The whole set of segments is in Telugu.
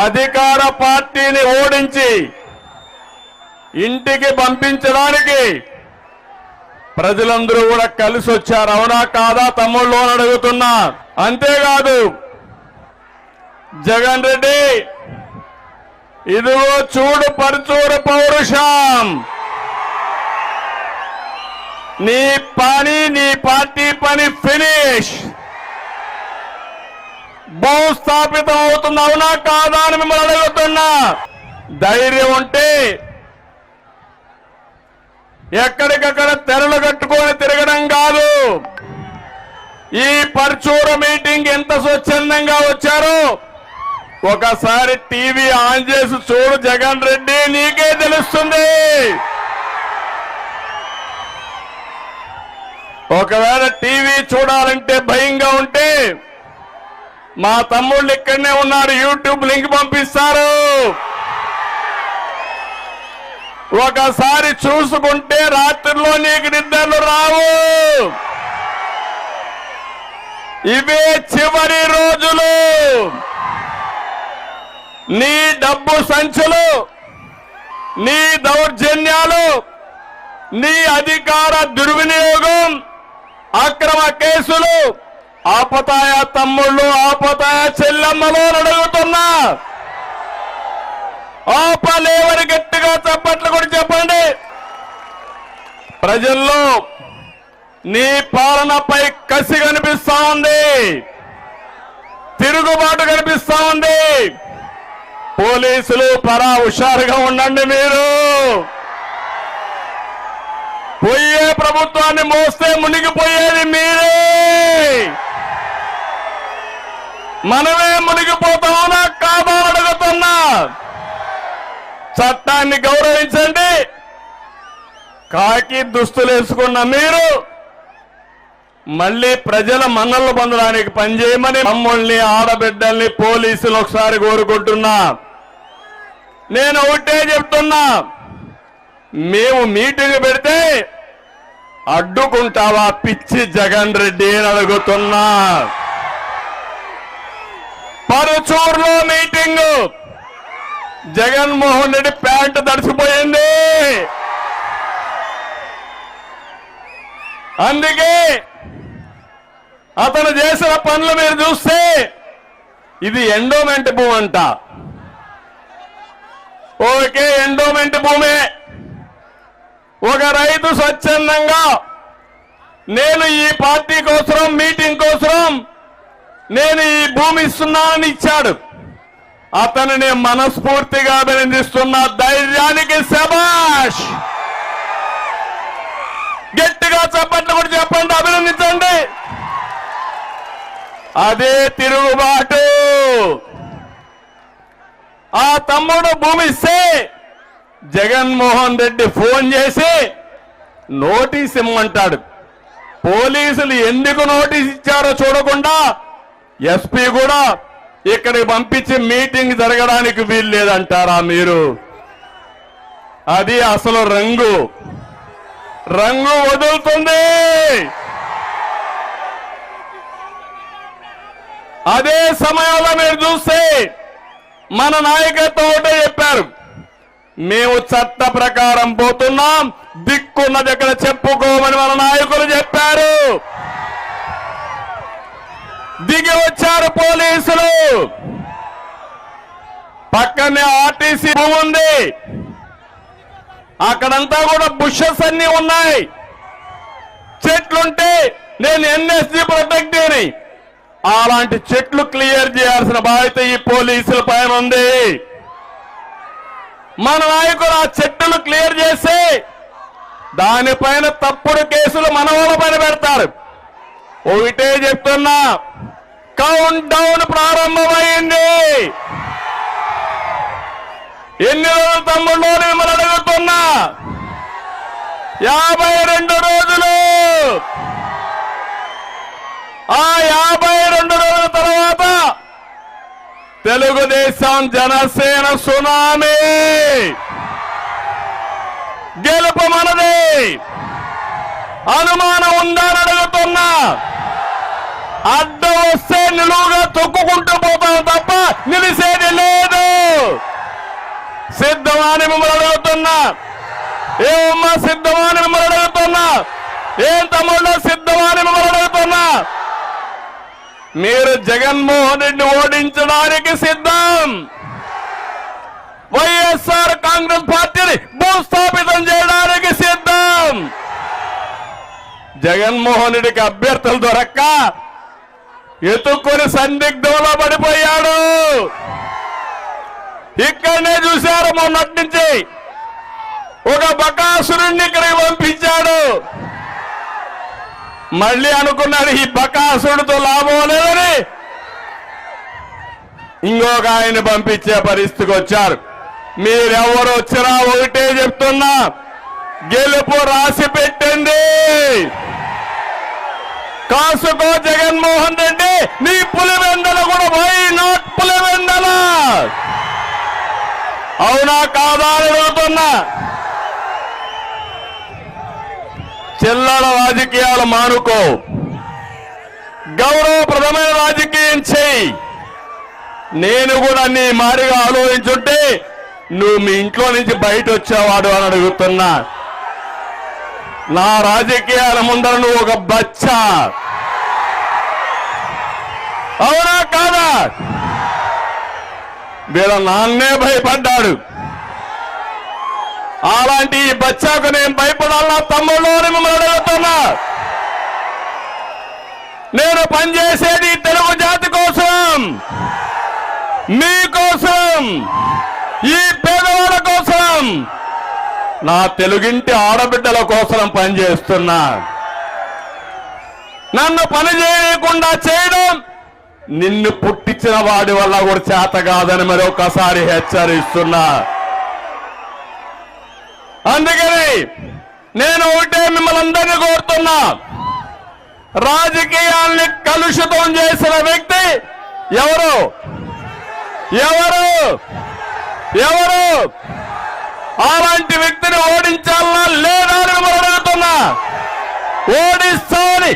అధికార పార్టీని ఓడించి ఇంటికి పంపించడానికి ప్రజలందరూ కూడా కలిసి వచ్చారు. అవునా కాదా తమ్ముళ్ళు అని అడుగుతున్నా. అంతేకాదు జగన్ రెడ్డి ఇదిగో చూడు పరుచూరు పౌరుషం, నీ పని నీ పార్టీ పని ఫినిష్, భూస్థాపితం అవుతుంది. అవునా కాదా అని మిమ్మల్ని అడుగుతున్నా. ధైర్యం ఉంటే ఎక్కడికక్కడ తెరలు కట్టుకొని తిరగడం కాదు. ఈ పర్చూరు మీటింగ్ ఎంత స్వచ్ఛందంగా వచ్చారో ఒకసారి టీవీ ఆన్ చేసి చూడు జగన్ రెడ్డి, నీకే తెలుస్తుంది. ఒకవేళ టీవీ చూడాలంటే భయంగా ఉంటే మా తమ్ముళ్ళు ఇక్కడనే ఉన్నారు, యూట్యూబ్ లింక్ పంపిస్తారు. ఒకసారి చూసుకుంటే రాత్రిలో నీకు నిద్రలు రావు. ఇవే చివరి రోజులు. నీ డబ్బు సంచులు, నీ దౌర్జన్యాలు, నీ అధికార దుర్వినియోగం, అక్రమ కేసులు ఆపతాయా తమ్ముళ్ళు, ఆపతాయా చెల్లెమ్మలు అడుగుతున్నా. ఆపలేవని గట్టిగా చప్పట్లు కూడా చెప్పండి. ప్రజల్లో నీ పాలనపై కసి కనిపిస్తా ఉంది, తిరుగుబాటు కనిపిస్తా ఉంది. పోలీసులు పరా హుషారుగా ఉండండి. మీరు పోయే ప్రభుత్వాన్ని మోస్తే మునిగిపోయేది మీరే, మనమే మునిగిపోతామనా కాదా అడుగుతున్నా. చట్టాన్ని గౌరవించండి. కాకి దుస్తులు వేసుకున్న మీరు మళ్ళీ ప్రజల మన్నలు పొందడానికి పనిచేయమని మమ్మల్ని, ఆడబిడ్డల్ని, పోలీసులు ఒకసారి కోరుకుంటున్నా. నేను ఒకటే చెప్తున్నా, మేము మీటింగ్ పెడితే అడ్డుకుంటావా పిచ్చి జగన్ రెడ్డి అని అడుగుతున్నా. పరుచూరులో మీటింగ్, జగన్మోహన్ రెడ్డి ప్యాంటు తడిసిపోయింది. అందుకే అతను చేసిన పనులు మీరు చూస్తే ఇది ఎండోమెంట్ భూమి అంట. ఓకే, ఎండోమెంట్ భూమే. ఒక రైతు స్వచ్ఛందంగా నేను ఈ పార్టీ కోసం, మీటింగ్ కోసం నేను ఈ భూమి ఇస్తున్నానని ఇచ్చాడు. అతనిని మనస్ఫూర్తిగా అభినందిస్తున్న. ధైర్యానికి శభాష్. గట్టిగా చప్పట్లు కూడా చెప్పండి, అభినందించండి. అదే తిరుగుబాటు. ఆ తమ్ముడు భూమి ఇస్తే జగన్మోహన్ రెడ్డి ఫోన్ చేసి నోటీస్ ఇమ్మంటాడు. పోలీసులు ఎందుకు నోటీస్ ఇచ్చారో చూడకుండా ఎస్పీ కూడా ఇక్కడికి పంపించి మీటింగ్ జరగడానికి వీలు లేదంటారా మీరు? అది అసలు రంగు వదులుతుంది. అదే సమయంలో మీరు చూస్తే మన నాయకత్వం ఒకటే చెప్పారు, మేము చట్ట ప్రకారం పోతున్నాం, దిక్కున్నది ఎక్కడ చెప్పుకోమని మన నాయకులు చెప్పారు. దిగి వచ్చారు పోలీసులు. పక్కనే ఆర్టీసీ భూమి ఉంది, అక్కడంతా కూడా బుషెస్ అన్ని ఉన్నాయి, చెట్లుంటే నేను ఎన్ఎస్జీ ప్రొటెక్టివ్ని, అలాంటి చెట్లు క్లియర్ చేయాల్సిన బాధ్యత ఈ పోలీసుల పైన ఉంది. మన నాయకులు ఆ చెట్టులు క్లియర్ చేసి దానిపైన తప్పుడు కేసులు మన వాళ్ళ పైన పెడతారు. ఒకటే చెప్తున్నా, కౌంట్ డౌన్ ప్రారంభమైంది. ఎన్ని రోజులు తమ్ముళ్ళు మిమ్మల్ని అడుగుతున్నా? 52 రోజులు. ఆ 52 రోజుల తర్వాత తెలుగుదేశం జనసేన సునామీ. గెలుపు మనది. అనుమానం ఉందని అడుగుతున్నా. అడ్డం వస్తే నిలువుగా తొక్కుకుంటూ పోతాం తప్ప నిలిసేది లేదు. సిద్ధమా అని మిమ్మల్ని అడుగుతున్నా. ఏమమ్మా సిద్ధమా అని మిమ్మల్ని అడుగుతున్నా. ఏం తమ్ముళ్ళు సిద్ధమా అని మిమ్మల్ని అడుగుతున్నా. మీరు జగన్మోహన్ రెడ్డి ఓడించడానికి సిద్ధం. వైఎస్ఆర్ కాంగ్రెస్ పార్టీని భూస్థాపితం చేయడానికి సిద్ధం. జగన్మోహన్ రెడ్డికి అభ్యర్థులు దొరక్క ఎత్తుక్కొని సందిగ్ధంలో పడిపోయాడు. ఇక్కడనే చూశారు మొన్నటి నుంచి ఒక బకాసురుణ్ణి ఇక్కడికి పంపించాడు. మళ్ళీ అనుకున్నాడు ఈ బకాసురుడితో లాభం లేదని ఇంకొక ఆయన పంపించే పరిస్థితికి వచ్చారు. మీరెవరు వచ్చినా ఒకటే చెప్తున్నా, గెలుపు రాసి పెట్టండి. కాసుకో జగన్మోహన్ రెడ్డి, నీ పులివెందల కూడా వై నాట్ పులివెందల. అవునా కాదా అని అడుగుతున్నా. చిల్లర రాజకీయాలు మానుకో, గౌరవప్రదమైన రాజకీయం చేయి. నేను కూడా నీ మారిగా ఆలోచించుంటే నువ్వు మీ ఇంట్లో నుంచి బయట వచ్చేవాడు అని అడుగుతున్నా. నా రాజకీయాల ముందర నువ్వు ఒక బచ్చా. అవునా కాదా? వీళ్ళ నాన్నే భయపడ్డాడు. అలాంటి ఈ బచ్చాకు నేను భయపడాలా తమ్ముళ్ళు అని మిమ్మల్ని అడుగుతున్నా. నేను పనిచేసేది తెలుగు జాతి కోసం, మీకోసం, ఈ పేదవాళ్ళ కోసం, నా తెలుగింటి ఆడబిడ్డల కోసం పనిచేస్తున్నా. నన్ను పని చేయకుండా చేయడం నిన్ను పుట్టించిన వాడి వల్ల కూడా చేత కాదని మరొకసారి హెచ్చరిస్తున్నా. అందుకని నేను ఒకటే మిమ్మల్ని అందరినీ కోరుతున్నా, రాజకీయాల్ని కలుషితం చేసిన వ్యక్తి ఎవరు ఎవరు ఎవరు అలాంటి వ్యక్తిని ఓడించాలన్నా లేదా అని మిమ్మల్ని అడుగుతున్నా. ఓడిస్తామని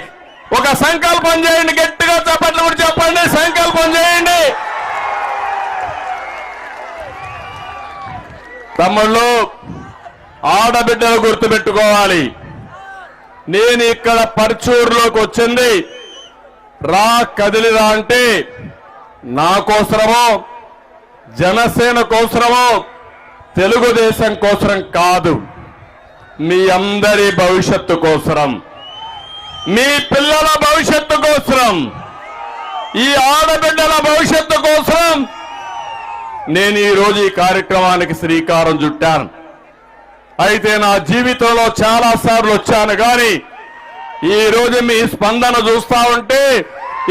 ఒక సంకల్పం చేయండి. గట్టిగా చెప్పండి, కూడా చెప్పండి. సంకల్పం చేయండి. తమ్ముళ్ళు, ఆడబిడ్డలు గుర్తుపెట్టుకోవాలి. నేను ఇక్కడ పర్చూరులోకి వచ్చింది రా కదిలిరా అంటే నా కోసరమో జనసేన కోసరమో తెలుగుదేశం కోసరం కాదు, మీ అందరి భవిష్యత్తు కోసరం, మీ పిల్లల భవిష్యత్తు కోసరం, ఈ ఆడబిడ్డల భవిష్యత్తు కోసం నేను ఈరోజు ఈ కార్యక్రమానికి శ్రీకారం చుట్టాను. అయితే నా జీవితంలో చాలా సార్లు వచ్చాను కానీ ఈ రోజు మీ స్పందన చూస్తా ఉంటే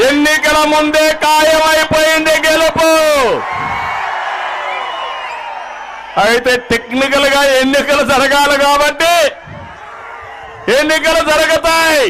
ఎన్నికల ముందే ఖాయమైపోయింది గెలుపు. అయితే టెక్నికల్ గా ఎన్నికలు జరగాలి కాబట్టి ఎన్నికలు జరుగుతాయి.